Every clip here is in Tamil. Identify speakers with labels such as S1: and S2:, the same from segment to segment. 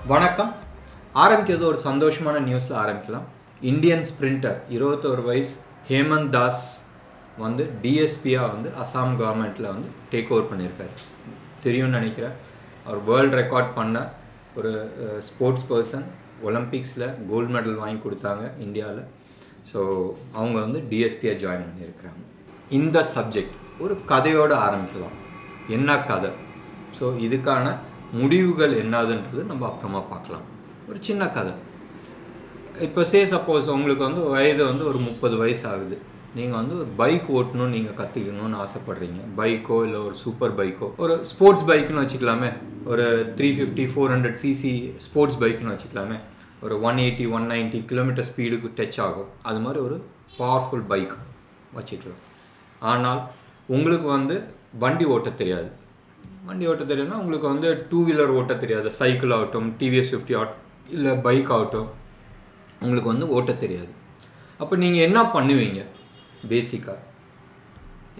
S1: வணக்கம். ஆரம்பிக்கிறது ஒரு சந்தோஷமான நியூஸில் ஆரம்பிக்கலாம். இந்தியன் ஸ்பிரிண்டர் 21 வயசு ஹேமந்த் தாஸ் வந்து டிஎஸ்பியாக வந்து அசாம் கவர்மெண்ட்டில் வந்து டேக் ஓவர் பண்ணியிருக்காரு. தெரியும்னு நினைக்கிறேன். அவர் வேர்ல்டு ரெக்கார்ட் பண்ண ஒரு ஸ்போர்ட்ஸ் பர்சன். ஒலிம்பிக்ஸில் கோல்டு மெடல் வாங்கி கொடுத்தாங்க இந்தியாவில். ஸோ அவங்க வந்து டிஎஸ்பியாக ஜாயின் பண்ணியிருக்கிறாங்க. இந்த சப்ஜெக்ட் ஒரு கதையோடு ஆரம்பிக்கலாம். என்ன கதை? ஸோ இதுக்கான முடிவுகள் என்னதுன்றது நம்ம அப்புறமா பார்க்கலாம். ஒரு சின்ன கதை. இப்போ சப்போஸ் உங்களுக்கு வந்து வயது வந்து ஒரு 30 வயசு ஆகுது. நீங்கள் வந்து ஒரு பைக் ஓட்டணும்னு நீங்கள் கற்றுக்கணும்னு ஆசைப்பட்றீங்க. பைக்கோ இல்லை ஒரு சூப்பர் பைக்கோ, ஒரு ஸ்போர்ட்ஸ் பைக்குன்னு வச்சுக்கலாமே, ஒரு 350 400 சிசி ஸ்போர்ட்ஸ் பைக்குன்னு வச்சுக்கலாமே, ஒரு 180 190 கிலோமீட்டர் ஸ்பீடுக்கு டச் ஆகும். அது மாதிரி ஒரு பவர்ஃபுல் பைக் வச்சுக்கலாம். ஆனால் உங்களுக்கு வந்து வண்டி ஓட்ட தெரியாது. வண்டி ஓட்ட தெரியும்னா உங்களுக்கு வந்து 2 வீலர் ஓட்ட தெரியாது. சைக்கிள் ஆகட்டும், டிவிஎஸ் 50 ஆகட்டும், இல்லை பைக் ஆகட்டும், உங்களுக்கு வந்து ஓட்ட தெரியாது. அப்போ நீங்கள் என்ன பண்ணுவீங்க? பேசிக்காக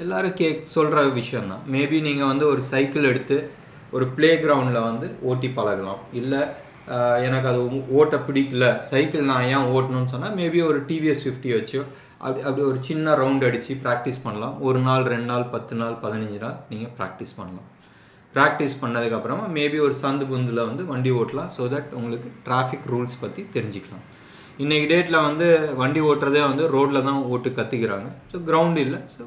S1: எல்லோரும் சொல்கிற விஷயந்தான். மேபி நீங்கள் வந்து ஒரு சைக்கிள் எடுத்து ஒரு ப்ளே கிரவுண்டில் வந்து ஓட்டி பழகலாம். இல்லை எனக்கு அது ஓட்ட பிடிக்கல, சைக்கிள் நான் ஏன் ஓட்டணும்னு சொன்னால் மேபி ஒரு டிவிஎஸ் 50 வச்சோ அப்படி ஒரு சின்ன ரவுண்ட் அடித்து ப்ராக்டிஸ் பண்ணலாம். 1 நாள் 2 நாள் 10 நாள் 15 நாள் நீங்கள் ப்ராக்டிஸ் பண்ணலாம். ப்ராக்டிஸ் பண்ணதுக்கப்புறமா மேபி ஒரு சந்து புந்தில் வந்து வண்டி ஓட்டலாம். ஸோ தட் உங்களுக்கு டிராஃபிக் ரூல்ஸ் பற்றி தெரிஞ்சுக்கலாம். இன்றைக்கி டேட்டில் வந்து வண்டி ஓட்டுறதே வந்து ரோட்டில் தான் ஓட்டு கற்றுக்கிறாங்க. ஸோ கிரவுண்டு இல்லை, ஸோ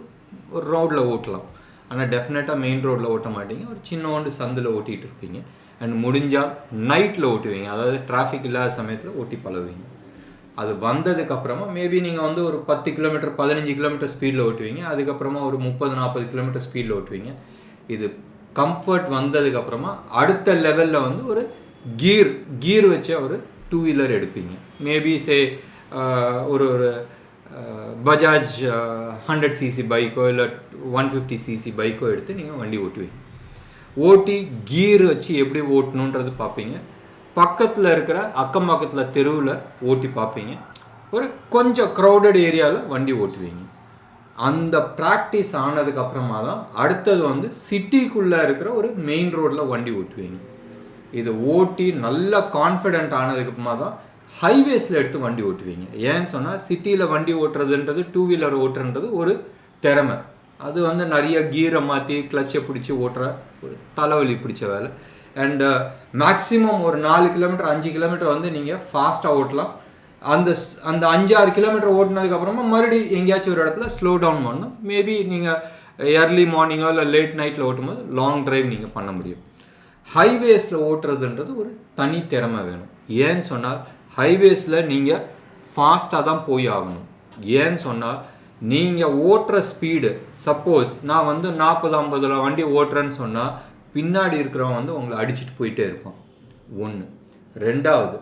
S1: ஒரு ரோட்டில் ஓட்டலாம். ஆனால் டெஃபினட்டாக மெயின் ரோட்டில் ஓட்ட மாட்டீங்க. ஒரு சின்னோண்டு சந்தில் ஓட்டிகிட்டு இருப்பீங்க. அண்ட் முடிஞ்சால் நைட்டில் ஓட்டுவீங்க. அதாவது டிராஃபிக் இல்லாத சமயத்தில் ஓட்டி பழகுவீங்க. அது வந்ததுக்கப்புறமா மேபி நீங்கள் வந்து ஒரு 10 கிலோமீட்டர் 15 கிலோமீட்டர் ஸ்பீடில் ஓட்டுவீங்க. அதுக்கப்புறமா ஒரு 30-40 கிலோமீட்டர் ஸ்பீடில் ஓட்டுவீங்க. இது கம்ஃபர்ட் வந்ததுக்கப்புறமா அடுத்த லெவலில் வந்து ஒரு கீர் வச்ச ஒரு 2 வீலர் எடுப்பீங்க. மேபி ஒரு பஜாஜ் 100 சிசி பைக்கோ இல்லை 150 சிசி பைக்கோ எடுத்து நீங்கள் வண்டி ஓட்டுவீங்க. ஓட்டி கீர் வச்சு எப்படி ஓட்டணுன்றது பார்ப்பீங்க. பக்கத்தில் இருக்கிற அக்கம் பக்கத்தில் தெருவில் ஓட்டி பார்ப்பீங்க. ஒரு கொஞ்சம் க்ரௌடட் ஏரியாவில் வண்டி ஓட்டுவீங்க. அந்த ப்ராக்டிஸ் ஆனதுக்கப்புறமா தான் அடுத்தது வந்து சிட்டிக்குள்ளே இருக்கிற ஒரு மெயின் ரோட்டில் வண்டி ஓட்டுவீங்க. இது ஓட்டி நல்லா கான்ஃபிடென்ட் ஆனதுக்கப்புறமா தான் ஹைவேஸில் எடுத்து வண்டி ஓட்டுவீங்க. ஏன்னு சொன்னால் சிட்டியில் வண்டி ஓட்டுறதுன்றது 2 வீலர் ஓட்டுறன்றது ஒரு திறமை. அது வந்து நிறைய கீரை மாற்றி கிளச்சை பிடிச்சி ஓட்டுற ஒரு தலைவலி பிடிச்ச வேலை. அண்டு மேக்ஸிமம் ஒரு 4 கிலோமீட்டர் 5 கிலோமீட்டர் வந்து நீங்கள் ஃபாஸ்ட்டாக ஓட்டலாம். அந்த 5-6 கிலோமீட்டர் ஓட்டினதுக்கப்புறமா மறுபடியும் எங்கேயாச்சும் ஒரு இடத்துல ஸ்லோ டவுன் பண்ணணும். மேபி நீங்கள் ஏர்லி மார்னிங்கோ இல்லை லேட் நைட்டில் ஓட்டும்போது லாங் டிரைவ் நீங்கள் பண்ண முடியும். ஹைவேஸில் ஓட்டுறதுன்றது ஒரு தனி திறமை வேணும். ஏன்னு சொன்னால் ஹைவேஸில் நீங்கள் ஃபாஸ்ட்டாக தான் போய் ஆகணும். ஏன்னு சொன்னால் நீங்கள் ஓட்டுற ஸ்பீடு, சப்போஸ் நான் வந்து 40-50 வண்டி ஓட்டுறேன்னு சொன்னால் பின்னாடி இருக்கிறவன் வந்து உங்களை அடிச்சுட்டு போயிட்டே இருப்பான். 1. 2வது,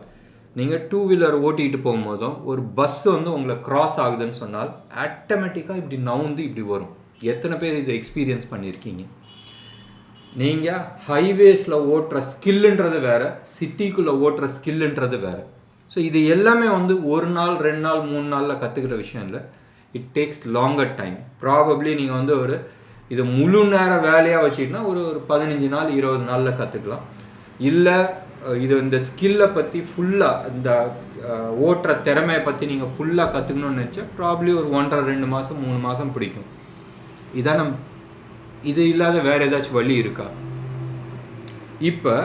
S1: நீங்கள் 2 வீலர் ஓட்டிகிட்டு போகும்போதும் ஒரு பஸ் வந்து உங்களை கிராஸ் ஆகுதுன்னு சொன்னால் ஆட்டோமேட்டிக்காக இப்படி நவுந்து இப்படி வரும். எத்தனை பேர் இதை எக்ஸ்பீரியன்ஸ் பண்ணியிருக்கீங்க? நீங்கள் ஹைவேஸில் ஓட்டுற ஸ்கில்லுன்றது வேறு, சிட்டிக்குள்ளே ஓட்டுற ஸ்கில்லுன்றது வேறு. ஸோ இது எல்லாமே வந்து 1 நாள் 2 நாள் 3 நாளில் கற்றுக்கிற விஷயம் இல்லை. It takes longer time. Probably நீங்கள் வந்து ஒரு இது முழு நேர வேலையாக வச்சுக்கிட்டனா ஒரு 15 நாள் 20 நாளில் கற்றுக்கலாம். இல்லை இந்த ஸ்கில்லை பற்றி ஃபுல்லாக இந்த ஓட்டுற திறமையை பற்றி நீங்கள் ஃபுல்லாக கற்றுக்கணும்னு நினச்சா ப்ராப்ளி ஒரு 1.5-2 மாதம் 3 மாதம் பிடிக்கும். இது இல்லாத வேறு ஏதாச்சும் வழி இருக்கா? இப்போ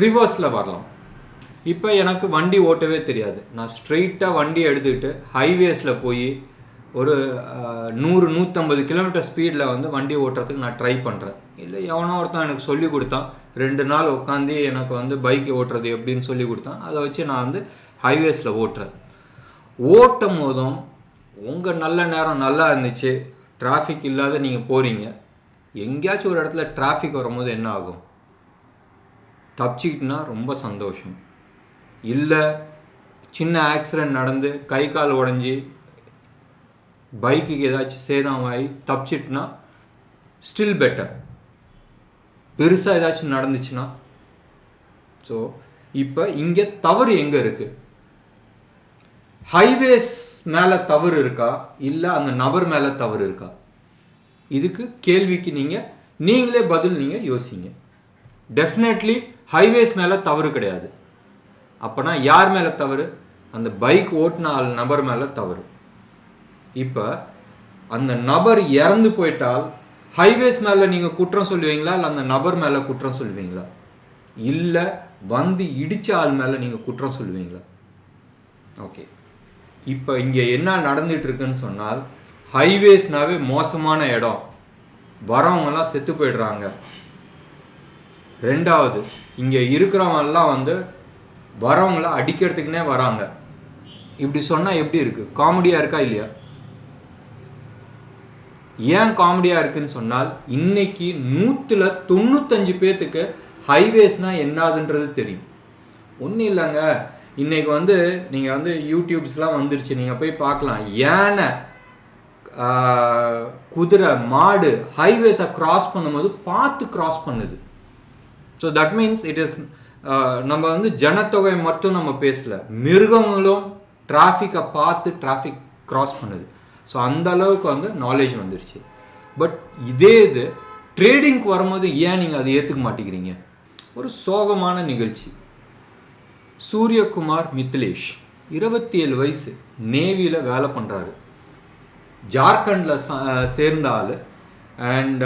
S1: ரிவர்ஸில் வரலாம். இப்போ எனக்கு வண்டி ஓட்டவே தெரியாது. நான் ஸ்ட்ரெயிட்டாக வண்டி எடுத்துக்கிட்டு ஹைவேஸில் போய் ஒரு 100-150 கிலோமீட்டர் ஸ்பீடில் வந்து வண்டி ஓட்டுறதுக்கு நான் ட்ரை பண்ணுறேன். இல்லை எவனோ ஒருத்தன் எனக்கு சொல்லி கொடுத்தான். 2 நாள் உட்காந்து எனக்கு வந்து பைக் ஓட்டுறது எப்படின்னு சொல்லி கொடுத்தான். அதை வச்சு நான் வந்து ஹைவேஸில் ஓட்டுறேன். ஓட்டும் போதும் உங்கள் நல்ல நேரம் நல்லா இருந்துச்சு, டிராஃபிக் இல்லாத நீங்கள் போகிறீங்க. எங்கேயாச்சும் ஒரு இடத்துல டிராஃபிக் வரும்போது என்ன ஆகும்? தப்பிச்சிக்கிட்டுனா ரொம்ப சந்தோஷம். இல்லை சின்ன ஆக்சிடெண்ட் நடந்து கை கால் உடஞ்சி பைக்குக்கு ஏதாச்சும் சேதமாகி தப்பிச்சிட்டுனா ஸ்டில் பெட்டர். பெருசாக ஏதாச்சும் நடந்துச்சுன்னா. ஸோ இப்போ இங்கே தவறு எங்கே இருக்குது? ஹைவேஸ் மேலே தவறு இருக்கா, இல்லை அந்த நபர் மேலே தவறு இருக்கா? இதுக்கு கேள்விக்கு நீங்களே பதில் யோசிங்க. டெஃபினெட்லி ஹைவேஸ் மேலே தவறு கிடையாது. அப்போனா யார் மேலே தவறு? அந்த பைக் ஓட்டின நபர் மேலே தவறு. இப்போ அந்த நபர் இறந்து போயிட்டால் ஹைவேஸ் மேலே நீங்கள் குற்றம் சொல்லுவீங்களா, இல்லை அந்த நபர் மேலே குற்றம் சொல்லுவீங்களா, இல்லை வந்து இடித்த ஆள் மேலே நீங்கள் குற்றம் சொல்லுவீங்களா? ஓகே, இப்போ இங்கே என்ன நடந்துட்டு இருக்குன்னு சொன்னால், ஹைவேஸ்னாவே மோசமான இடம், வரவங்கெல்லாம் செத்து போயிடுறாங்க. ரெண்டாவது, இங்கே இருக்கிறவங்கெல்லாம் வந்து வரவங்கள அடிக்கிறதுக்குனே வராங்க. இப்படி சொன்னால் எப்படி இருக்குது? காமெடியாக இருக்கா இல்லையா? ஏன் காமெடியாக இருக்குன்னு சொன்னால், இன்னைக்கு 195 பேர்த்துக்கு ஹைவேஸ்னால் என்னதுன்றது தெரியும். ஒன்றும் இல்லைங்க, இன்றைக்கி வந்து நீங்கள் வந்து யூடியூப்ஸ்லாம் வந்துருச்சு, நீங்கள் போய் பார்க்கலாம். யானை, குதிரை, மாடு ஹைவேஸை கிராஸ் பண்ணும்போது பார்த்து கிராஸ் பண்ணுது. So that means it is, நம்ம வந்து ஜனத்தொகை மட்டும் நம்ம பேசலை, மிருகங்களும் டிராஃபிக்கை பார்த்து டிராஃபிக் கிராஸ் பண்ணுது. ஸோ அந்த அளவுக்கு வந்து நாலேஜ் வந்துருச்சு. பட் இதே இது ட்ரேடிங்க்கு வரும்போது ஏன் நீங்கள் அதை ஏற்றுக்க மாட்டேங்கிறீங்க? ஒரு சோகமான நிகழ்ச்சி. சூரியகுமார் மித்லேஷ் 27 வயசு, நேவியில் வேலை பண்ணுறாரு, ஜார்க்கண்டில் சேர்ந்த ஆள். அண்ட்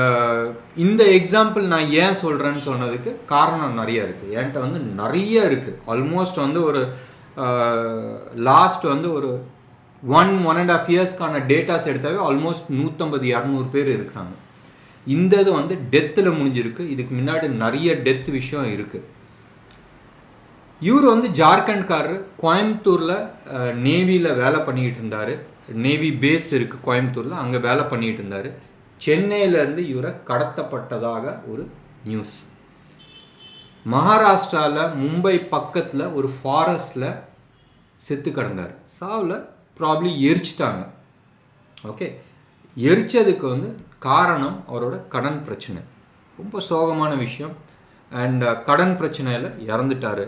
S1: இந்த எக்ஸாம்பிள் நான் ஏன் சொல்கிறேன்னு சொன்னதுக்கு காரணம் நிறைய இருக்குது. என்கிட்ட வந்து நிறைய இருக்குது. ஆல்மோஸ்ட் வந்து ஒரு லாஸ்ட் வந்து ஒரு 1.5 இயர்ஸ்க்கான டேட்டாஸ் எடுத்தாவே ஆல்மோஸ்ட் 150-200 பேர் இருக்கிறாங்க. இந்த இது வந்து டெத்தில் முடிஞ்சிருக்கு. இதுக்கு முன்னாடி நிறைய டெத் விஷயம் இருக்குது. இவர் வந்து ஜார்க்கண்ட்காரர், கோயம்புத்தூரில் நேவியில் வேலை பண்ணிக்கிட்டு இருந்தார். நேவி பேஸ் இருக்குது கோயம்புத்தூரில், அங்கே வேலை பண்ணிக்கிட்டு இருந்தார். சென்னையிலேருந்து இவரை கடத்தப்பட்டதாக ஒரு நியூஸ். மகாராஷ்டிராவில் மும்பை பக்கத்தில் ஒரு ஃபாரஸ்டில் செத்து கிடந்தார். சாவில் ப்ராப்ளி எரிச்சிட்டாங்க. ஓகே, எரிச்சதுக்கு வந்து காரணம் அவரோட கடன் பிரச்சனை. ரொம்ப சோகமான விஷயம். அண்ட் கடன் பிரச்சனையில் இறந்துட்டார்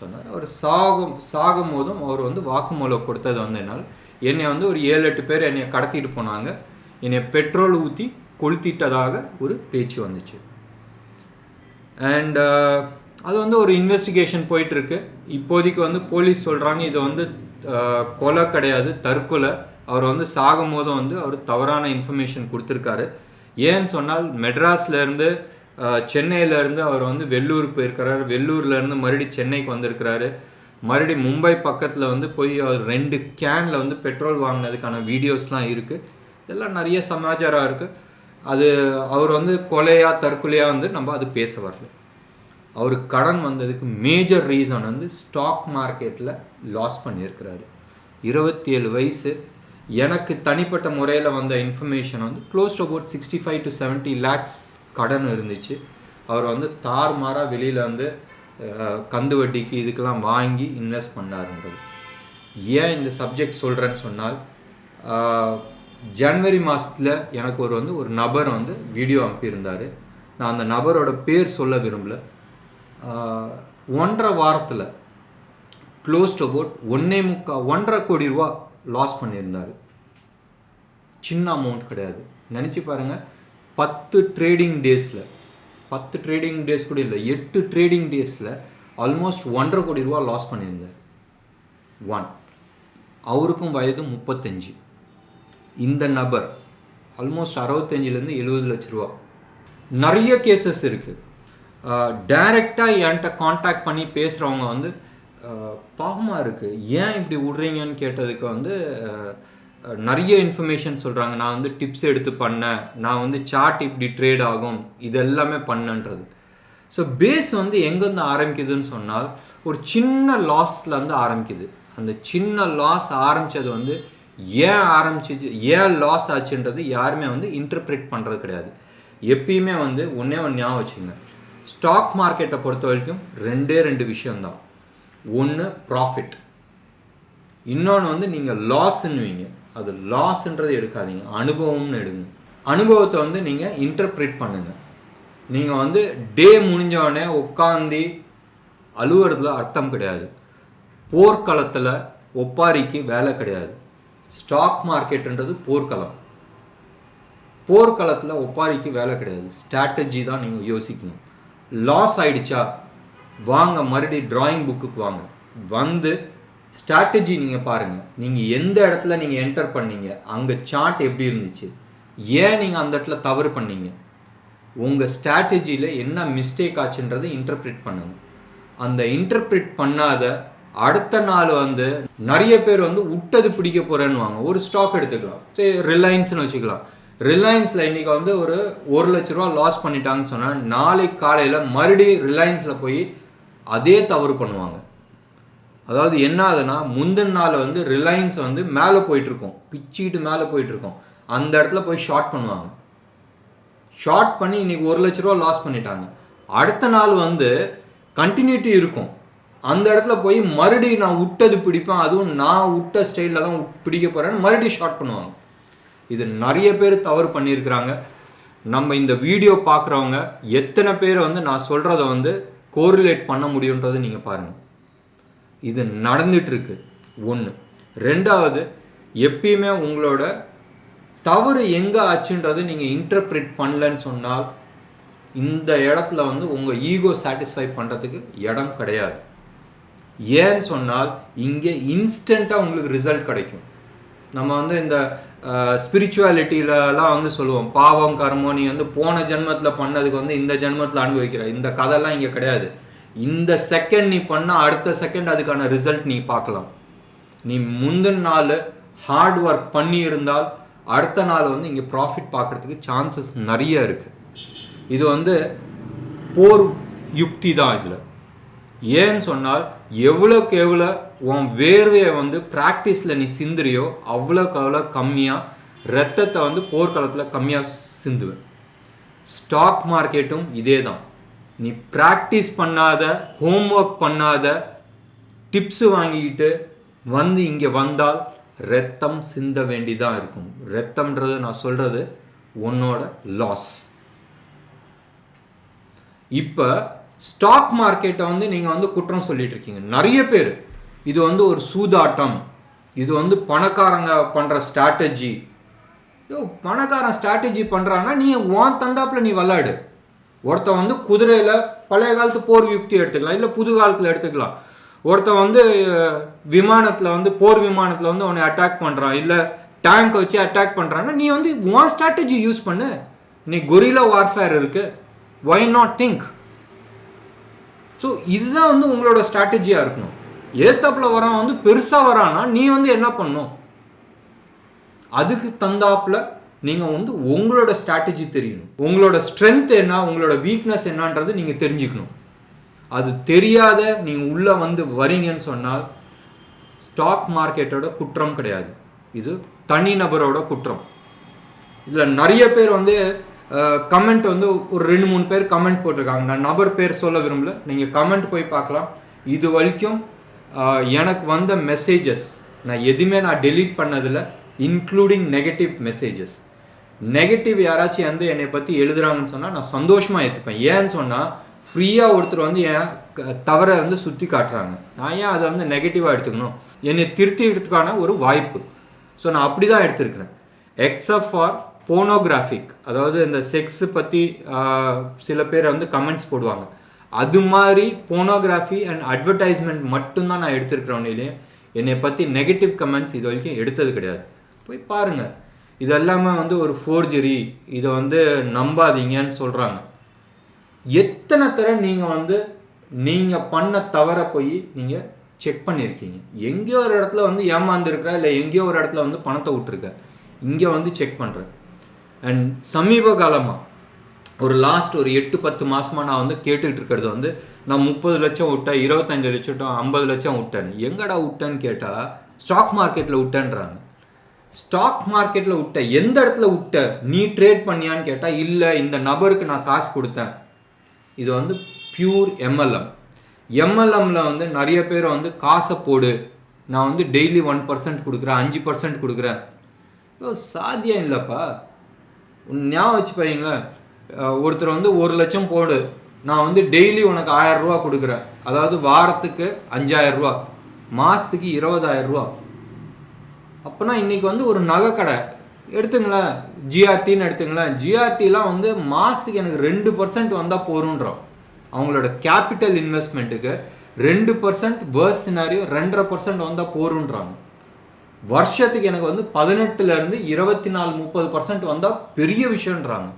S1: சொன்னார். அவர் சாகும் போதும் அவர் வந்து வாக்குமூலம் கொடுத்தது வந்து என்னால், என்னை வந்து ஒரு 7-8 பேர் என்னை கடத்திட்டு போனாங்க, என்னை பெட்ரோல் ஊற்றி கொளுத்திட்டதாக ஒரு பேச்சு வந்துச்சு. அண்ட் அது வந்து ஒரு இன்வெஸ்டிகேஷன் போயிட்டுருக்கு. இப்போதைக்கு வந்து போலீஸ் சொல்கிறாங்க இது வந்து கொலை கிடையாது, தற்கொலை. அவர் வந்து சாகும் போதும் வந்து அவர் தவறான இன்ஃபர்மேஷன் கொடுத்துருக்காரு. ஏன்னு சொன்னால், மெட்ராஸ்லேருந்து சென்னையிலேருந்து அவர் வந்து வெள்ளூருக்கு போயிருக்கிறாரு, வெள்ளூர்லேருந்து மறுபடியும் சென்னைக்கு வந்திருக்கிறாரு, மறுபடியும் மும்பை பக்கத்தில் வந்து போய் அவர் 2 கேனில் வந்து பெட்ரோல் வாங்கினதுக்கான வீடியோஸ்லாம் இருக்குது. இதெல்லாம் நிறைய சமாச்சாரம் இருக்குது. அது அவர் வந்து கொலையா தற்கொலையாக வந்து நம்ம அது பேச வரல. அவருக்கு கடன் வந்ததுக்கு மேஜர் ரீசன் வந்து ஸ்டாக் மார்க்கெட்டில் லாஸ் பண்ணியிருக்கிறாரு. 27 வயசு. எனக்கு தனிப்பட்ட முறையில் வந்த இன்ஃபர்மேஷன் வந்து close to about 65 to 70 lakhs கடன் இருந்துச்சு. அவர் வந்து தார்மாராக வெளியில் வந்து கந்து வட்டிக்கு இதுக்கெல்லாம் வாங்கி இன்வெஸ்ட் பண்ணாருன்றது. ஏன் இந்த சப்ஜெக்ட் சொல்கிறேன்னு சொன்னால், ஜனவரி மாதத்தில் எனக்கு ஒரு நபர் வந்து வீடியோ அனுப்பியிருந்தார். நான் அந்த நபரோட பேர் சொல்ல விரும்பல. 1.5 வாரத்தில் க்ளோஸ் டு அபவுட் 1.25 கோடி ரூபா லாஸ் பண்ணியிருந்தார். சின்ன அமௌண்ட் கிடையாது. நினச்சி பாருங்கள், 10 ட்ரேடிங் டேஸில், 10 ட்ரேடிங் டேஸ் கூட இல்லை, 8 ட்ரேடிங் டேஸில் ஆல்மோஸ்ட் 1.5 கோடி ரூபா லாஸ் பண்ணியிருந்தார். அவருக்கும் வயது 35. இந்த நபர் ஆல்மோஸ்ட் 65 70 லட்ச ரூபா. நிறைய கேசஸ் இருக்குது. டைரெக்டாக என்கிட்ட காண்டாக்ட் பண்ணி பேசுகிறவங்க வந்து பாவமாக இருக்குது, ஏன் இப்படி விட்றீங்கன்னு கேட்டதுக்கு வந்து நிறைய இன்ஃபர்மேஷன் சொல்கிறாங்க. நான் வந்து டிப்ஸ் எடுத்து பண்ணேன், நான் வந்து சார்ட் இப்படி ட்ரேட் ஆகும், இது எல்லாமே பண்ணன்றது. ஸோ பேஸ் வந்து எங்கேருந்து ஆரம்பிக்குதுன்னு சொன்னால், ஒரு சின்ன லாஸ்லேருந்து ஆரம்பிக்குது. அந்த சின்ன லாஸ் ஆரம்பித்தது வந்து ஏன் ஆரம்பிச்சிச்சு, ஏன் லாஸ் ஆச்சுன்றது யாருமே வந்து இன்டர்பிரேட் பண்ணுறது கிடையாது. எப்பயுமே வந்து ஒன்றே ஞாபகம் வச்சுங்க, ஸ்டாக் மார்க்கெட்டை பொறுத்த வரைக்கும் 2 விஷயம்தான். ஒன்று ப்ராஃபிட், இன்னொன்று வந்து நீங்கள் லாஸ்ன்னுவீங்க. அது லாஸ்ன்றது எடுக்காதீங்க, அனுபவம்னு எடுங்க. அனுபவத்தை வந்து நீங்கள் இன்டர்பிரேட் பண்ணுங்கள். நீங்கள் வந்து டே முடிஞ்சோடனே உட்காந்து அழுவுறதுல அர்த்தம் கிடையாது. போர்க்களத்தில் ஒப்பாரிக்கு வேலை கிடையாது. ஸ்டாக் மார்க்கெட்டுன்றது போர்க்களம். போர்க்களத்தில் ஒப்பாரிக்கு வேலை கிடையாது. ஸ்ட்ராட்டஜி தான் நீங்கள் யோசிக்கணும். லாஸ் ஆயிடுச்சா, வாங்க மறுபடியும் டிராயிங் புக்குக்கு வாங்க, வந்து ஸ்ட்ராட்டஜி நீங்கள் பாருங்கள். நீங்கள் எந்த இடத்துல நீங்கள் என்டர் பண்ணீங்க, அங்கே சார்ட் எப்படி இருந்துச்சு, ஏன் நீங்கள் அந்த இடத்துல தவறு பண்ணீங்க, உங்கள் ஸ்ட்ராட்டஜியில் என்ன மிஸ்டேக் ஆச்சுன்றதை இன்டர்பிரிட் பண்ணுங்கள். அந்த இன்டர்பிரிட் பண்ணாத அடுத்த நாள் வந்து நிறைய பேர் வந்து விட்டது பிடிக்க போகிறேன்னு வாங்க. ஒரு ஸ்டாக் எடுத்துக்கலாம், சரி ரிலையன்ஸ்னு வச்சுக்கலாம். ரிலையன்ஸில் இன்றைக்கி வந்து ஒரு 1 லட்ச ரூபா லாஸ் பண்ணிட்டாங்கன்னு சொன்னால் நாளைக்கு காலையில் மறுபடியும் ரிலையன்ஸில் போய் அதே தவறு பண்ணுவாங்க. அதாவது என்ன ஆகுதுன்னா, முந்தின நாள் வந்து ரிலையன்ஸ் வந்து மேலே போயிட்டுருக்கோம், பிச்சுக்கிட்டு மேலே போயிட்டுருக்கோம், அந்த இடத்துல போய் ஷார்ட் பண்ணுவாங்க. ஷார்ட் பண்ணி இன்றைக்கி 1 லட்ச ரூபா லாஸ் பண்ணிட்டாங்க. அடுத்த நாள் வந்து கண்டினியூட்டி இருக்கும், அந்த இடத்துல போய் மறுபடியும் நான் விட்டது பிடிப்பேன், அதுவும் நான் விட்ட ஸ்டைலில் தான் பிடிக்க போகிறேன்னு மறுபடியும் ஷார்ட் பண்ணுவாங்க. இது நிறைய பேர் தவறு பண்ணியிருக்கிறாங்க. நம்ம இந்த வீடியோ பார்க்குறவங்க எத்தனை பேர் வந்து நான் சொல்கிறத வந்து கோரிலேட் பண்ண முடியுன்றதை நீங்கள் பாருங்கள். இது நடந்துகிட்ருக்கு. ஒன்று. ரெண்டாவது, எப்பயுமே உங்களோட தவறு எங்கே ஆச்சுன்றது நீங்கள் இன்டர்பிரிட் பண்ணலன்னு சொன்னால் இந்த இடத்துல வந்து உங்கள் ஈகோ சாட்டிஸ்ஃபை பண்ணுறதுக்கு இடம் கிடையாது. ஏன்னு சொன்னால் இங்கே இன்ஸ்டண்ட்டாக உங்களுக்கு ரிசல்ட் கிடைக்கும். நம்ம வந்து இந்த ஸ்பிரிச்சுவாலிட்டியிலலாம் வந்து சொல்லுவோம், பாவம் கர்மம் நீ வந்து போன ஜென்மத்தில் பண்ணதுக்கு வந்து இந்த ஜென்மத்தில் அனுபவிக்கிற, இந்த கதைலாம் இங்கே கிடையாது. இந்த செகண்ட் நீ பண்ணால் அடுத்த செகண்ட் அதுக்கான ரிசல்ட் நீ பார்க்கலாம். நீ முந்தின நாள் ஹார்ட் ஒர்க் பண்ணி இருந்தால் அடுத்த நாள் வந்து இங்கே ப்ராஃபிட் பார்க்குறதுக்கு சான்சஸ் நிறைய இருக்குது. இது வந்து போர் யுக்தி தான் இதில். ஏன்னு சொன்னால் எவ்வளோக்கு எவ்வளோ உன் வேர்வையை வந்து ப்ராக்டிஸில் நீ சிந்துறியோ அவ்வளோக்கு அவ்வளோ கம்மியாக ரத்தத்தை வந்து போர்க்களத்தில் கம்மியாக சிந்துவேன். ஸ்டாக் மார்க்கெட்டும் இதே தான். நீ ப்ராக்டிஸ் பண்ணாத, ஹோம்ஒர்க் பண்ணாத, டிப்ஸு வாங்கிக்கிட்டு வந்து இங்கே வந்தால் ரத்தம் சிந்த வேண்டிதான் இருக்கும். ரத்தம்ன்றது நான் சொல்கிறது உன்னோட லாஸ். இப்போ ஸ்டாக் மார்க்கெட்டை வந்து நீங்கள் வந்து குற்றம் சொல்லிட்டு இருக்கீங்க நிறைய பேர். இது வந்து ஒரு சூதாட்டம், இது வந்து பணக்காரங்க பண்ணுற ஸ்ட்ராட்டஜி. பணக்காரன் ஸ்ட்ராட்டஜி பண்ணுறான்னா நீ உன் தந்தாப்பில் நீ விளாடு. ஒருத்தன் வந்து குதிரையில் பழைய காலத்து போர் யுக்தி எடுத்துக்கலாம், இல்லை புது காலத்தில் எடுத்துக்கலாம். ஒருத்தன் வந்து விமானத்தில் வந்து போர் விமானத்தில் வந்து உன்னை அட்டாக் பண்ணுறான், இல்லை டேங்க் வச்சு அட்டாக் பண்ணுறான்னா நீ வந்து உன் ஸ்ட்ராட்டஜி யூஸ் பண்ணு. இன்னைக்கு கொரில்லா வார்ஃபேர் இருக்குது, why not think? ஸோ இதுதான் வந்து உங்களோட ஸ்ட்ராட்டஜியாக இருக்கணும். ஏத்தாப்பில் வரான் வந்து பெருசாக வரான்னா நீ வந்து என்ன பண்ணணும், அதுக்கு தந்தாப்பில் நீங்கள் வந்து உங்களோட ஸ்ட்ராட்டஜி தெரியணும். உங்களோட ஸ்ட்ரென்த் என்ன, உங்களோட வீக்னஸ் என்னன்றது நீங்கள் தெரிஞ்சுக்கணும். அது தெரியாத நீங்கள் உள்ளே வந்து வரீங்கன்னு சொன்னால் ஸ்டாக் மார்க்கெட்டோட குற்றம் கிடையாது, இது தனிநபரோட குற்றம். இதில் நிறைய பேர் வந்து கமெண்ட் வந்து ஒரு 2-3 பேர் கமெண்ட் போட்டிருக்காங்க. நான் நபர் பேர் சொல்ல விரும்பல, நீங்கள் கமெண்ட் போய் பார்க்கலாம். இது வரைக்கும் எனக்கு வந்த மெசேஜஸ் நான் எதுவுமே நான் டெலீட் பண்ணதில்லை, இன்க்ளூடிங் நெகட்டிவ் மெசேஜஸ். நெகட்டிவ் யாராச்சும் வந்து என்னை பற்றி எழுதுறாங்கன்னு சொன்னால் நான் சந்தோஷமாக ஏற்றுப்பேன். ஏன்னு சொன்னால் ஃப்ரீயாக ஒருத்தர் வந்து என் தவறை வந்து சுற்றி காட்டுறாங்க, நான் ஏன் அதை வந்து நெகட்டிவாக எடுத்துக்கணும், என்னை திருத்திக்கிறதுக்கான ஒரு வாய்ப்பு. ஸோ நான் அப்படி தான் எடுத்துருக்கிறேன். எக்ஸப்ட் ஃபார் போனோகிராஃபிக், அதாவது இந்த செக்ஸு பற்றி சில பேர் வந்து கமெண்ட்ஸ் போடுவாங்க, அது மாதிரி போனோகிராஃபி அண்ட் அட்வர்டைஸ்மெண்ட் மட்டும்தான் நான் எடுத்துருக்கிறேன். இல்லையே என்னை பற்றி நெகட்டிவ் கமெண்ட்ஸ் இது வரைக்கும் எடுத்தது கிடையாது. போய் பாருங்கள், இது எல்லாமே வந்து ஒரு ஃபோர்ஜரி, இதை வந்து நம்பாதீங்கன்னு சொல்கிறாங்க. எத்தனை தடவை நீங்கள் வந்து நீங்கள் பண்ண தவற போய் நீங்கள் செக் பண்ணியிருக்கீங்க? எங்கேயோ ஒரு இடத்துல வந்து ஏமாந்துருக்குறா, இல்லை எங்கேயோ ஒரு இடத்துல வந்து பணத்தை விட்டுருக்க, இங்கே வந்து செக் பண்ணுறேன். அண்ட் சமீப காலமாக ஒரு லாஸ்ட் ஒரு 8-10 மாதமாக நான் வந்து கேட்டுக்கிட்டு இருக்கிறது வந்து, நான் 30 லட்சம் விட்டேன், 25 லட்சம், 50 லட்சம் விட்டேன். எங்கடா விட்டேன்னு கேட்டால் ஸ்டாக் மார்க்கெட்டில் விட்டேன்றாங்க. ஸ்டாக் மார்க்கெட்டில் விட்ட, எந்த இடத்துல விட்ட, நீ ட்ரேட் பண்ணியான்னு கேட்டால் இல்லை, இந்த நபருக்கு நான் காசு கொடுத்தேன். இது வந்து பியூர் எம்எல்எம். எம்எல்எம்மில் வந்து நிறைய பேர் வந்து காசை போடு, நான் வந்து டெய்லி 1% கொடுக்குறேன், 5% கொடுக்குறேன். சாத்தியம் இல்லைப்பா. ஞாபகம் வச்சு பாருங்களேன், ஒருத்தர் வந்து 1 லட்சம் போடு, நான் வந்து டெய்லி உனக்கு 1000 ரூபா கொடுக்குறேன், அதாவது வாரத்துக்கு 5000 ரூபா, மாதத்துக்கு 20000 ரூபா. அப்போனா இன்றைக்கி வந்து ஒரு நகை கடை எடுத்துங்களேன், ஜிஆர்டின்னு எடுத்துங்களேன், ஜிஆர்டிலாம் வந்து மாதத்துக்கு எனக்கு 2% வந்தால் போருன்றோம். அவங்களோட கேபிட்டல் இன்வெஸ்ட்மெண்ட்டுக்கு 2% வேர்ஸ் சினாரியோ 2.5% வந்தால் போருன்றாங்க. வருஷத்துக்கு எனக்கு வந்து 18% 24-30% வந்தால் பெரிய விஷயன்றாங்க.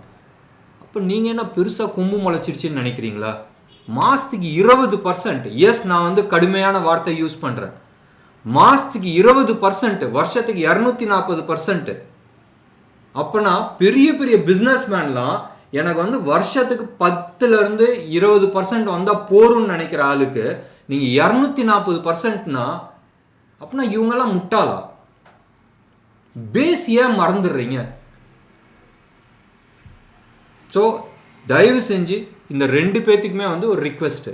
S1: அப்போ நீங்கள் என்ன பெருசாக கொம்பு முளைச்சிருச்சுன்னு நினைக்கிறீங்களா? மாதத்துக்கு 20%, எஸ் நான் வந்து கடுமையான வார்த்தை யூஸ் பண்ணுறேன், மாதத்துக்கு 20%, வருஷத்துக்கு 240%. அப்போனா பெரிய பெரிய பிஸ்னஸ்மேன்லாம் எனக்கு வந்து வருஷத்துக்கு 10-20% வந்தால் போரும்னு நினைக்கிற ஆளுக்கு நீங்கள் 240%னா அப்படின்னா இவங்கெல்லாம் முட்டாளா? பேஸ் ஏன் மறந்துடுறீங்க? ஸோ தயவு செஞ்சு இந்த 2 பேர்த்துக்குமே வந்து ஒரு ரிக்வெஸ்ட்டு,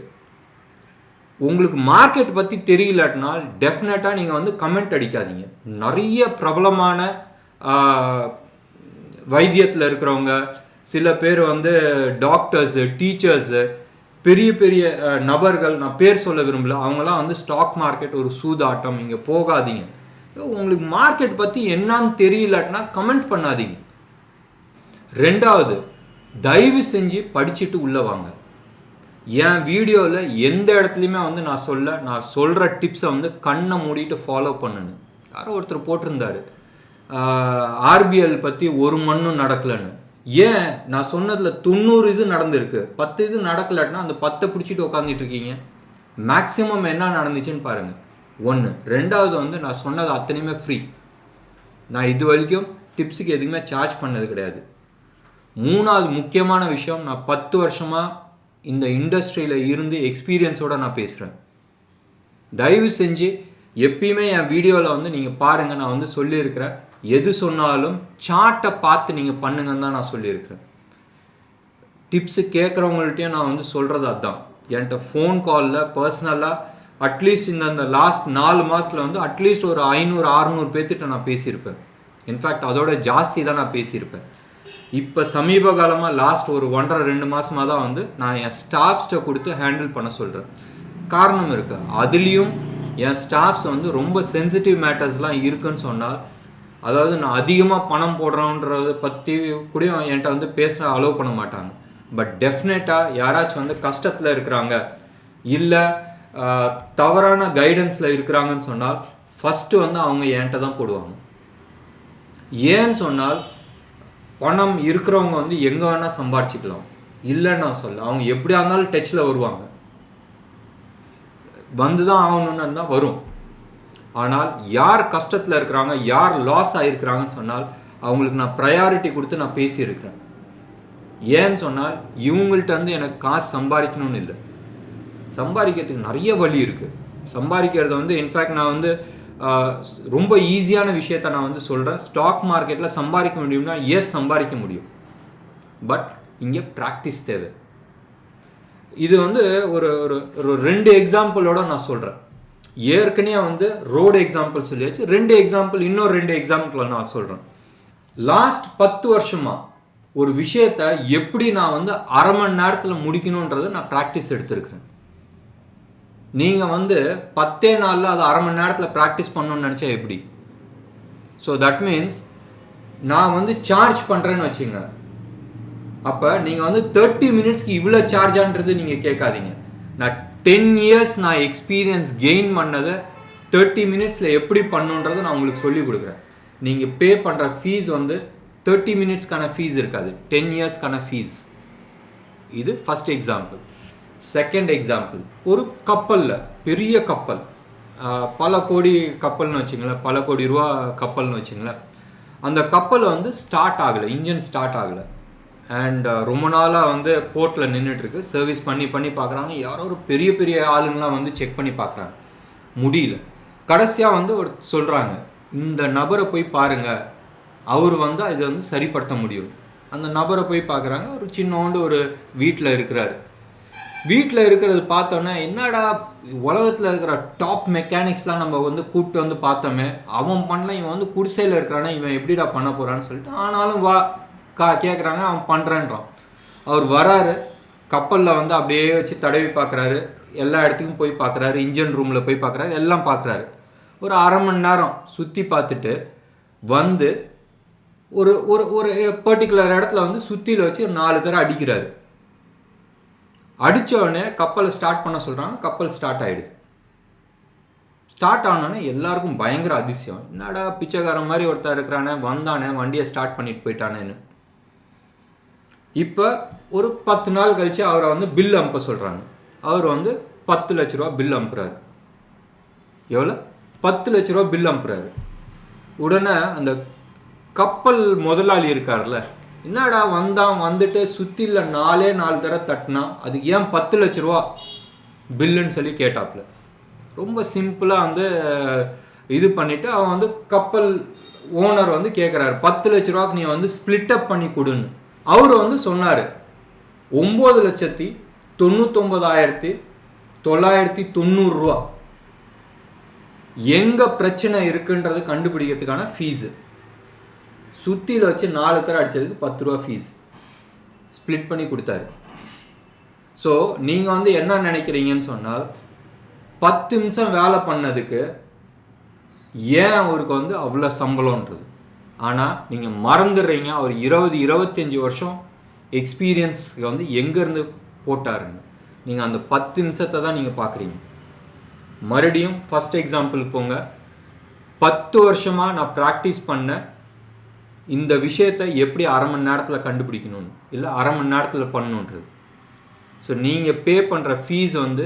S1: உங்களுக்கு மார்க்கெட் பற்றி தெரியலட்டினால் டெஃபினட்டாக நீங்கள் வந்து கமெண்ட் அடிக்காதீங்க. நிறைய பிரபலமான வைத்தியத்தில் இருக்கிறவங்க, சில பேர் வந்து டாக்டர்ஸு, டீச்சர்ஸு, பெரிய பெரிய நபர்கள், நான் பேர் சொல்ல விரும்பல, அவங்களாம் வந்து ஸ்டாக் மார்க்கெட் ஒரு சூதாட்டம், இங்கே போகாதீங்க. உங்களுக்கு மார்க்கெட் பற்றி என்னன்னு தெரியலட்டினா கமெண்ட் பண்ணாதீங்க. 2வது, தயவு செஞ்சு படிச்சுட்டு உள்ளே வாங்க. என் வீடியோவில் எந்த இடத்துலையுமே வந்து நான் சொல்கிற டிப்ஸை வந்து கண்ணை மூடிட்டு ஃபாலோ பண்ணணும். யாரோ ஒருத்தர் போட்டிருந்தாரு ஆர்பிஎல் பற்றி ஒரு மண்ணும் நடக்கலைன்னு. ஏன் நான் சொன்னதில் 90 இது நடந்திருக்கு, 10 இது நடக்கலன்னா அந்த 10 பிடிச்சிட்டு உட்காந்துட்டு இருக்கீங்க? மேக்ஸிமம் என்ன நடந்துச்சுன்னு பாருங்கள். 1. 2வது வந்து நான் சொன்னது அத்தனையுமே ஃப்ரீ. நான் இது வரைக்கும் டிப்ஸுக்கு எதுவுமே சார்ஜ் பண்ணது கிடையாது. 3வது முக்கியமான விஷயம், நான் 10 வருஷமாக இந்த இண்டஸ்ட்ரியில் இருந்து எக்ஸ்பீரியன்ஸோடு நான் பேசுகிறேன். தயவு செஞ்சு எப்பயுமே என் வீடியோவில் வந்து நீங்கள் பாருங்கள், நான் வந்து சொல்லியிருக்கிறேன், எது சொன்னாலும் சார்ட்டை பார்த்து நீங்கள் பண்ணுங்கன்னு தான் நான் சொல்லியிருக்கிறேன். டிப்ஸு கேட்குறவங்கள்ட்டையும் நான் வந்து சொல்கிறது அதுதான். என்கிட்ட ஃபோன் காலில் பர்சனலாக அட்லீஸ்ட் இந்த லாஸ்ட் 4 மாதத்தில் வந்து அட்லீஸ்ட் ஒரு 500-600 பேர்த்திட்ட நான் பேசியிருப்பேன். இன்ஃபேக்ட் அதோட ஜாஸ்தி தான் நான் பேசியிருப்பேன். இப்போ சமீப காலமாக லாஸ்ட் ஒரு 1.5-2 மாதமாக தான் வந்து நான் என் ஸ்டாஃப்ஸ்ட்டை கொடுத்து ஹேண்டில் பண்ண சொல்கிறேன். காரணம் இருக்குது, அதுலேயும் என் ஸ்டாஃப்ஸ் வந்து ரொம்ப சென்சிட்டிவ் மேட்டர்ஸ்லாம் இருக்குன்னு சொன்னால், அதாவது நான் அதிகமாக பணம் போடுறோன்றதை பற்றி கூட என்கிட்ட வந்து பேச அலோவ் பண்ண மாட்டாங்க. பட் டெஃபினட்டாக யாராச்சும் வந்து கஷ்டத்தில் இருக்கிறாங்க, இல்லை தவறான கைடன்ஸில் இருக்கிறாங்கன்னு சொன்னால் ஃபஸ்ட்டு வந்து அவங்க என்கிட்ட தான் போடுவாங்க. ஏன்னு சொன்னால் பணம் இருக்கிறவங்க வந்து எங்கே வேணால் சம்பாரிச்சிக்கலாம், இல்லைன்னு நான் சொல்ல, அவங்க எப்படியா இருந்தாலும் டச்சில் வருவாங்க, வந்து தான் ஆகணுன்னு இருந்தால் வரும். ஆனால் யார் கஷ்டத்தில் இருக்கிறாங்க, யார் லாஸ் ஆகிருக்கிறாங்கன்னு சொன்னால் அவங்களுக்கு நான் ப்ரையாரிட்டி கொடுத்து நான் பேசியிருக்கிறேன். ஏன்னு சொன்னால் இவங்கள்ட்ட வந்து எனக்கு காசு சம்பாதிக்கணும்னு இல்லை, சம்பாதிக்கிறதுக்கு நிறைய வழி இருக்குது. சம்பாதிக்கிறது வந்து இன்ஃபேக்ட் நான் வந்து ரொம்ப ஈஸியான விஷயத்த நான் வந்து சொல்கிறேன். ஸ்டாக் மார்க்கெட்டில் சம்பாதிக்க முடியும்னா எஸ் சம்பாதிக்க முடியும், பட் இங்கே ப்ராக்டிஸ் தேவை. இது வந்து ஒரு ஒரு 2 எக்ஸாம்பிளோட நான் சொல்கிறேன். ஏற்கனவே வந்து ரோடு எக்ஸாம்பிள் சொல்லியாச்சு, 2 எக்ஸாம்பிள், இன்னொரு 2 எக்ஸாம்பிள் நான் சொல்கிறேன். லாஸ்ட் 10 வருஷமாக ஒரு விஷயத்தை எப்படி நான் வந்து அரை மணி நேரத்தில் முடிக்கணுன்றதை நான் ப்ராக்டிஸ் எடுத்திருக்கிறேன். நீங்கள் வந்து 10 நாளில் அதை அரை மணி நேரத்தில் ப்ராக்டிஸ் பண்ணணும்னு நினச்சா எப்படி? ஸோ தட் மீன்ஸ் நான் வந்து சார்ஜ் பண்ணுறேன்னு வச்சுங்க, அப்போ நீங்கள் வந்து 30 மினிட்ஸ்க்கு இவ்வளோ சார்ஜான்றது நீங்கள் கேட்காதீங்க. நான் 10 இயர்ஸ் நான் எக்ஸ்பீரியன்ஸ் கெயின் பண்ணதை 30 மினிட்ஸில் எப்படி பண்ணுன்றதை நான் உங்களுக்கு சொல்லி கொடுக்குறேன். நீங்கள் பே பண்ணுற ஃபீஸ் வந்து 30 மினிட்ஸ்க்கான ஃபீஸ் இருக்காது, 10 இயர்ஸ்க்கான ஃபீஸ். இது ஃபஸ்ட் எக்ஸாம்பிள். செகண்ட் எக்ஸாம்பிள், ஒரு கப்பலில், பெரிய கப்பல், பல கோடி கப்பல்னு வச்சுங்களேன், பல கோடி ரூபா கப்பல்னு வச்சுங்களேன். அந்த கப்பல் வந்து ஸ்டார்ட் ஆகலை, இன்ஜின் ஸ்டார்ட் ஆகலை, அண்ட் ரொம்ப நாளாக வந்து போர்ட்டில் நின்றுட்டுருக்கு. சர்வீஸ் பண்ணி பார்க்குறாங்க, யாரோ ஒரு பெரிய பெரிய ஆளுங்களாம் வந்து செக் பண்ணி பார்க்குறாங்க, முடியல. கடைசியாக வந்து ஒரு சொல்கிறாங்க, இந்த நபரை போய் பாருங்கள், அவர் வந்து இதை வந்து சரிப்படுத்த முடியும். அந்த நபரை போய் பார்க்குறாங்க, ஒரு சின்னோண்டு ஒரு வீட்டில் இருக்கிறாரு. வீட்டில் இருக்கிறது பார்த்தோன்னே, என்னடா உலகத்தில் இருக்கிற டாப் மெக்கானிக்ஸ்லாம் நம்ம வந்து கூப்பிட்டு வந்து பார்த்தோமே, அவன் பண்ணல, இவன் வந்து குடிசையில் இருக்கிறானே, இவன் எப்படிடா பண்ண போகிறான்னு சொல்லிட்டு ஆனாலும் கேட்குறாங்க, அவன் பண்ணுறேன்றான். அவர் வராரு, கப்பலில் வந்து அப்படியே வச்சு தடவி பார்க்குறாரு, எல்லா இடத்துக்கும் போய் பார்க்குறாரு, இன்ஜின் ரூமில் போய் பார்க்குறாரு, எல்லாம் பார்க்குறாரு. ஒரு அரை மணி நேரம் சுற்றி பார்த்துட்டு வந்து ஒரு ஒரு ஒரு பர்டிகுலர் இடத்துல வந்து சுற்றியில் வச்சு ஒரு 4 தடவை அடிக்கிறாரு. அடித்த உடனே கப்பலை ஸ்டார்ட் பண்ண சொல்கிறாங்க. கப்பல் ஸ்டார்ட் ஆகிடுது. ஸ்டார்ட் ஆனோடனே எல்லாருக்கும் பயங்கர அதிசயம். என்னடா பிச்சைக்காரன் மாதிரி ஒருத்தர் இருக்கிறானே, வந்தானே, வண்டியை ஸ்டார்ட் பண்ணிட்டு போயிட்டானேன்னு. இப்போ ஒரு 10 நாள் கழித்து அவரை வந்து பில் அனுப்ப சொல்கிறாங்க. அவர் வந்து 10 லட்ச ரூபா பில் அனுப்புகிறாரு. எவ்வளோ? 10 லட்ச ரூபா பில் அனுப்புகிறாரு. உடனே அந்த கப்பல் முதலாளி இருக்கார்ல, என்னடா வந்துட்டு சுற்றில 4 தடவை தட்டினா அதுக்கு ஏன் 10 லட்ச ரூபா பில்லுன்னு சொல்லி கேட்டாப்புல. ரொம்ப சிம்பிளாக வந்து இது பண்ணிவிட்டு அவன் வந்து கப்பல் ஓனர் வந்து கேட்குறாரு, 10 லட்ச ரூபாய்க்கு நீ வந்து ஸ்பிளிட் அப் பண்ணி கொடுன்னு. அவர் வந்து சொன்னார், 9,99,990 ரூபா எங்கே பிரச்சனை இருக்குன்றது கண்டுபிடிக்கிறதுக்கான ஃபீஸு. சுற்றியில் வச்சு 4 தடவை அடித்ததுக்கு 10 ரூபா ஃபீஸ் ஸ்ப்ளிட் பண்ணி கொடுத்தாரு. ஸோ நீங்கள் வந்து என்ன நினைக்கிறீங்கன்னு சொன்னால், 10 நிமிஷம் வேலை பண்ணதுக்கு ஏன் அவருக்கு வந்து அவ்வளோ சம்பளம்ன்றது. ஆனால் நீங்கள் மறந்துடுறீங்க அவர் 20-25 வருஷம் எக்ஸ்பீரியன்ஸ்க்கு வந்து எங்கேருந்து போட்டாருன்னு. நீங்கள் அந்த 10 நிமிஷத்தை தான் நீங்கள் பார்க்குறீங்க. மறுபடியும் ஃபஸ்ட் எக்ஸாம்பிள் போங்க. 10 வருஷமாக நான் ப்ராக்டிஸ் பண்ண இந்த விஷயத்தை எப்படி அரை மணி நேரத்தில் கண்டுபிடிக்கணும்னு, இல்லை அரை மணி நேரத்தில் பண்ணணுன்றது. ஸோ நீங்கள் பே பண்ணுற ஃபீஸ் வந்து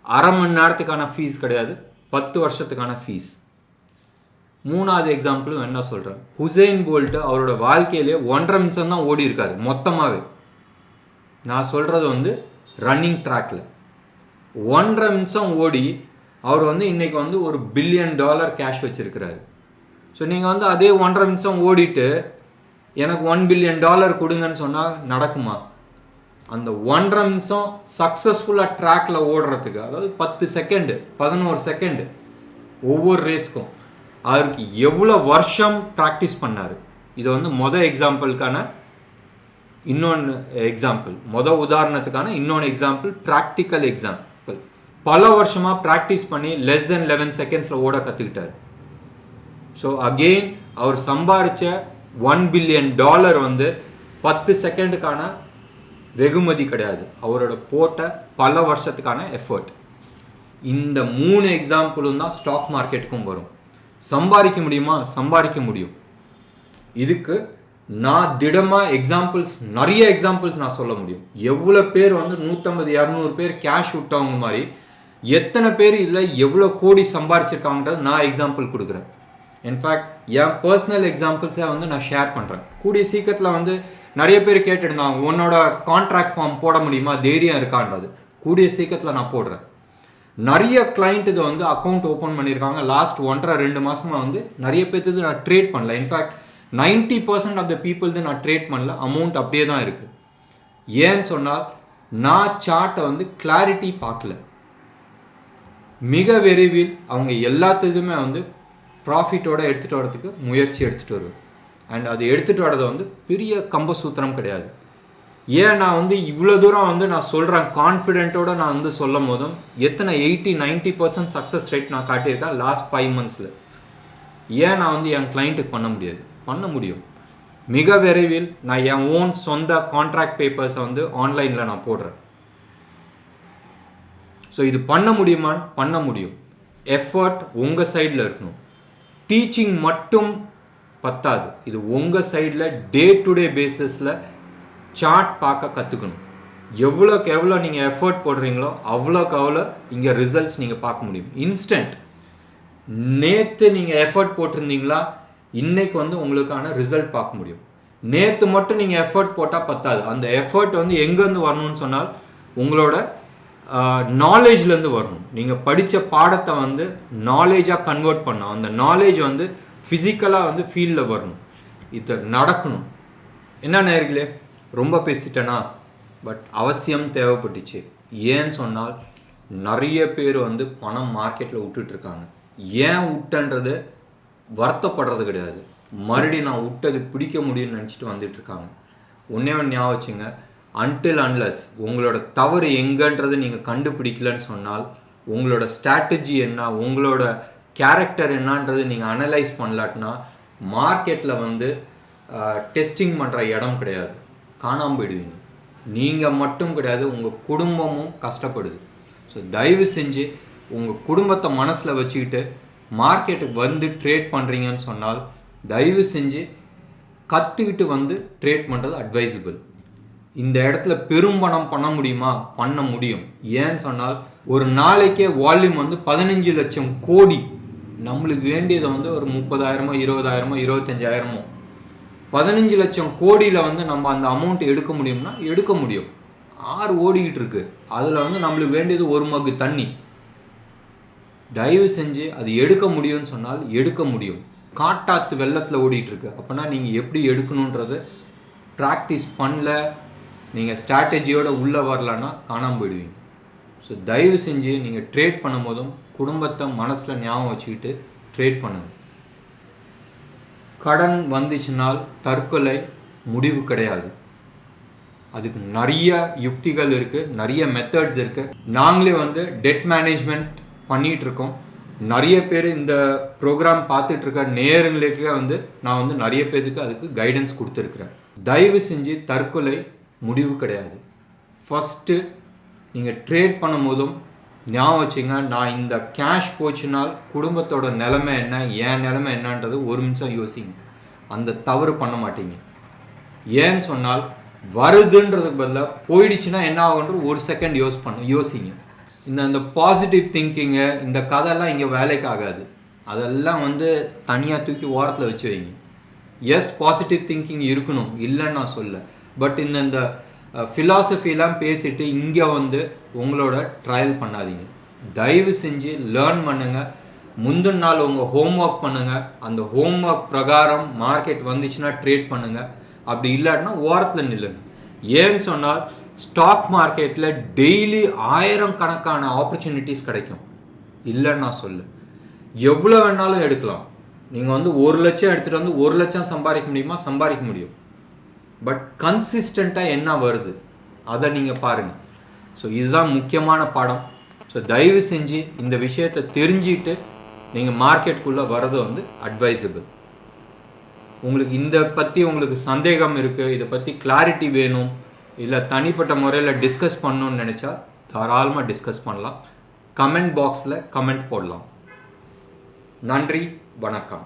S1: அரை மணி நேரத்துக்கான ஃபீஸ் கிடையாது, 10 வருஷத்துக்கான ஃபீஸ். 3வது எக்ஸாம்பிளும் என்ன சொல்கிறேன், ஹுசைன் போல்ட்டு அவரோட வாழ்க்கையிலே 1.5 நிமிஷம் தான் ஓடி இருக்காரு மொத்தமாகவே. நான் சொல்கிறது வந்து ரன்னிங் ட்ராக்கில் 1.5 நிமிஷம் ஓடி அவர் வந்து இன்றைக்கி வந்து $1 பில்லியன் கேஷ் வச்சுருக்கிறாரு. ஸோ நீங்கள் வந்து அதே 1.5 நிமிஷம் ஓடிட்டு எனக்கு $1 பில்லியன் கொடுங்கன்னு சொன்னால் நடக்குமா? அந்த 1.5 நிமிஷம் சக்ஸஸ்ஃபுல்லாக ட்ராக்கில் ஓடுறதுக்கு, அதாவது 10 செகண்டு 11 செகண்டு ஒவ்வொரு ரேஸ்க்கும் அவருக்கு எவ்வளோ வருஷம் ப்ராக்டிஸ் பண்ணார். இது வந்து எக்ஸாம்பிளுக்கான இன்னொன்று எக்ஸாம்பிள், உதாரணத்துக்கான இன்னொன்று எக்ஸாம்பிள், ப்ராக்டிக்கல் எக்ஸாம்பிள். பல வருஷமாக ப்ராக்டிஸ் பண்ணி லெஸ் தென் 11 செகண்ட்ஸில் ஓட கற்றுக்கிட்டார். ஸோ அகெயின் அவர் சம்பாதிச்ச $1 பில்லியன் வந்து 10 செகண்டுக்கான வெகுமதி கிடையாது, அவரோட போட்ட பல வருஷத்துக்கான எஃபர்ட். இந்த 3 எக்ஸாம்பிளும் தான் ஸ்டாக் மார்க்கெட்டுக்கும் வரும். சம்பாதிக்க முடியுமா? சம்பாதிக்க முடியும். இதுக்கு நான் திடமாக நிறைய எக்ஸாம்பிள்ஸ் நான் சொல்ல முடியும். எவ்வளோ பேர் வந்து 150-200 பேர் கேஷ் விட்டவங்க மாதிரி எத்தனை பேர் இதில் எவ்வளோ கோடி சம்பாதிச்சிருக்காங்கன்றது நான் எக்ஸாம்பிள் கொடுக்குறேன். இன்ஃபேக்ட் என் பர்சனல் எக்ஸாம்பிள்ஸை வந்து நான் ஷேர் பண்ணுறேன். கூடிய சீக்கிரத்தில் வந்து நிறைய பேர் கேட்டுருந்தாங்க, உன்னோட கான்ட்ராக்ட் ஃபார்ம் போட முடியுமா, தைரியம் இருக்கான்றது. கூடிய சீக்கிரத்தில் நான் போடுறேன். நிறைய கிளைண்ட் இதை வந்து அக்கௌண்ட் ஓப்பன் பண்ணியிருக்காங்க. லாஸ்ட் 1.5-2 மாதமாக வந்து நிறைய பேர்த்துக்கு நான் ட்ரேட் பண்ணல. இன்ஃபேக்ட் 90% ஆஃப் த பீப்புள்து நான் ட்ரேட் பண்ணல, அமௌண்ட் அப்படியே தான் இருக்குது. ஏன்னு சொன்னால் நான் சார்ட்டை வந்து கிளாரிட்டி பார்க்கல. மிக விரைவில் அவங்க எல்லாத்துக்குமே வந்து ப்ராஃபிட்டோட எடுத்துகிட்டு வரதுக்கு முயற்சி எடுத்துகிட்டு வருவேன். அண்ட் அது எடுத்துகிட்டு வரது வந்து பெரிய கம்பசூத்திரம் கிடையாது. ஏன் நான் வந்து இவ்வளோ தூரம் வந்து நான் சொல்கிறேன் கான்ஃபிடென்ட்டோடு நான் வந்து சொல்லும் போதும் எத்தனை 80-90% சக்ஸஸ் ரேட் நான் காட்டியிருக்கேன் லாஸ்ட் 5 மந்த்ஸில். ஏன் நான் வந்து என் கிளைண்ட்டுக்கு பண்ண முடியாது? பண்ண முடியும். மிக விரைவில் நான் என் ஓன் சொந்த கான்ட்ராக்ட் பேப்பர்ஸை வந்து ஆன்லைனில் நான் போடுறேன். ஸோ இது பண்ண முடியுமான்னு பண்ண முடியும். எஃபர்ட் உங்கள் சைடில் இருக்கணும். டீச்சிங் மட்டும் பத்தாது, இது உங்கள் சைடில் டே டு டே பேசிஸில் சார்ட் பார்க்க கற்றுக்கணும். எவ்வளோக்கு எவ்வளோ நீங்கள் எஃபர்ட் போடுறீங்களோ அவ்வளோக்கு அவ்வளோ இங்கே ரிசல்ட்ஸ் நீங்கள் பார்க்க முடியும். இன்ஸ்டன்ட். நேற்று நீங்கள் எஃபர்ட் போட்டிருந்தீங்களா, இன்றைக்கு வந்து உங்களுக்கான ரிசல்ட் பார்க்க முடியும். நேற்று மட்டும் நீங்கள் எஃபர்ட் போட்டால் பத்தாது. அந்த எஃபர்ட் வந்து எங்கேருந்து வரணும்னு சொன்னால் உங்களோட நாலேஜ்லேருந்து வரணும். நீங்கள் படித்த பாடத்தை வந்து நாலேஜாக கன்வெர்ட் பண்ணணும். அந்த நாலேஜ் வந்து ஃபிசிக்கலாக வந்து ஃபீல்டில் வரணும். இது நடக்கணும். என்ன நேயர்களே, ரொம்ப பேசிட்டேனா? பட் அவசியம் தேவைப்பட்டுச்சு. ஏன்னு சொன்னால் நிறைய பேர் வந்து பணம் மார்க்கெட்டில் விட்டுட்ருக்காங்க. ஏன் விட்டன்றது வருத்தப்படுறது கிடையாது, மறுபடியும் நான் விட்டது பிடிக்க முடியும்னு நினச்சிட்டு வந்துட்டுருக்காங்க. ஒன்றே ஒன்று ஞாபகம் வச்சுங்க, அன்டில் அன்லஸ் உங்களோட தவறு எங்கன்றது நீங்கள் கண்டுபிடிக்கலன்னு சொன்னால், உங்களோட ஸ்ட்ராட்டஜி என்ன, உங்களோட கேரக்டர் என்னன்றது நீங்கள் அனலைஸ் பண்ணலாட்டினா மார்க்கெட்டில் வந்து டெஸ்டிங் பண்ணுற இடம் கிடையாது, காணாமல் போயிடுவீங்க. நீங்கள் மட்டும் கிடையாது, உங்கள் குடும்பமும் கஷ்டப்படுது. ஸோ தயவு செஞ்சு உங்கள் குடும்பத்தை மனசில் வச்சுக்கிட்டு மார்க்கெட்டுக்கு வந்து ட்ரேட் பண்ணுறீங்கன்னு சொன்னால் தயவு செஞ்சு கற்றுக்கிட்டு வந்து ட்ரேட் பண்ணுறது அட்வைசபிள். இந்த இடத்துல பெரும்பணம் பண்ண முடியுமா? பண்ண முடியும். ஏன்னு சொன்னால் ஒரு நாளைக்கே வால்யூம் வந்து 15 லட்சம் கோடி. நம்மளுக்கு வேண்டியதை வந்து ஒரு 30,000, 20,000, 25,000. 15 லட்சம் கோடியில் வந்து நம்ம அந்த அமௌண்ட் எடுக்க முடியும்னா எடுக்க முடியும். 6 ஓடிக்கிட்டு இருக்கு. அதில் வந்து நம்மளுக்கு வேண்டியது ஒரு மக்கு தண்ணி. தயவு செஞ்சு அது எடுக்க முடியும்னு சொன்னால் எடுக்க முடியும். காட்டாத்து வெள்ளத்தில் ஓடிட்டு இருக்கு. அப்போனா நீங்கள் எப்படி எடுக்கணுன்றது ப்ராக்டிஸ் பண்ணல, நீங்கள் ஸ்ட்ராட்டஜியோட உள்ளே வரலன்னா காணாமல் போயிடுவீங்க. ஸோ தயவு செஞ்சு நீங்கள் ட்ரேட் பண்ணும் போதும் குடும்பத்தை மனசில் ஞாபகம் வச்சுக்கிட்டு ட்ரேட் பண்ணுங்கள். கடன் வந்துச்சுனால் தற்கொலை முடிவு கிடையாது. அதுக்கு நிறைய யுக்திகள் இருக்குது, நிறைய மெத்தட்ஸ் இருக்குது. நாங்களே வந்து டெட் மேனேஜ்மெண்ட் பண்ணிகிட்டு இருக்கோம். நிறைய பேர் இந்த ப்ரோக்ராம் பார்த்துட்டு இருக்க நேயர்களுக்கே வந்து நான் வந்து நிறைய பேருக்கு அதுக்கு கைடன்ஸ் கொடுத்துருக்குறேன். தயவு செஞ்சு தற்கொலை முடிவு கிடையாது. ஃபஸ்ட்டு நீங்கள் ட்ரேட் பண்ணும் போதும் ஞாபகம் வச்சுங்க, நான் இந்த கேஷ் போச்சுனால் குடும்பத்தோட நிலைமை என்ன, என் நிலைமை என்னன்றது ஒரு நிமிஷம் யோசிங்க. அந்த தவறு பண்ண மாட்டீங்க. ஏன்னு சொன்னால் வருதுன்றதுக்கு பதிலாக போயிடுச்சுன்னா என்ன ஆகுன்ற ஒரு செகண்ட் யோசிங்க. இந்த பாசிட்டிவ் திங்கிங்கு, இந்த கதையெல்லாம் இங்கே வேலைக்கு ஆகாது. அதெல்லாம் வந்து தனியாக தூக்கி ஓரத்தில் வச்சு வைங்க. எஸ், பாசிட்டிவ் திங்கிங் இருக்கணும், இல்லைன்னு நான் சொல்ல. பட் இந்த ஃபிலாசபிலாம் பேசிட்டு இங்கே வந்து உங்களோட ட்ரையல் பண்ணாதீங்க. தயவு செஞ்சு லேர்ன் பண்ணுங்கள். முந்தின நாள் உங்கள் ஹோம் ஒர்க் பண்ணுங்கள். அந்த ஹோம் ஒர்க் பிரகாரம் மார்க்கெட் வந்துச்சுன்னா ட்ரேட் பண்ணுங்கள். அப்படி இல்லாட்டினா ஓரத்தில் நில்லுங்க. ஏன்னு சொன்னால் ஸ்டாக் மார்க்கெட்டில் டெய்லி 1000 கணக்கான ஆப்பர்ச்சுனிட்டிஸ் கிடைக்கும். இல்லைன்னு நான் சொல்ல. எவ்வளோ வேணாலும் எடுக்கலாம். நீங்கள் வந்து 1 லட்சம் எடுத்துகிட்டு வந்து 1 லட்சம் சம்பாதிக்க முடியுமா? சம்பாதிக்க முடியும். பட் கன்சிஸ்டண்ட்டாக என்ன வருது அதை நீங்கள் பாருங்கள். ஸோ இதுதான் முக்கியமான பாடம். ஸோ தயவு செஞ்சு இந்த விஷயத்தை தெரிஞ்சுட்டு நீங்கள் மார்க்கெட்டுக்குள்ளே வர்றது வந்து அட்வைசபிள். உங்களுக்கு இந்த பற்றி உங்களுக்கு சந்தேகம் இருக்குது, இதை பற்றி கிளாரிட்டி வேணும், இல்லை தனிப்பட்ட முறையில் டிஸ்கஸ் பண்ணணும்னு நினச்சா தாராளமாக டிஸ்கஸ் பண்ணலாம். கமெண்ட் பாக்ஸில் கமெண்ட் போடலாம். நன்றி, வணக்கம்.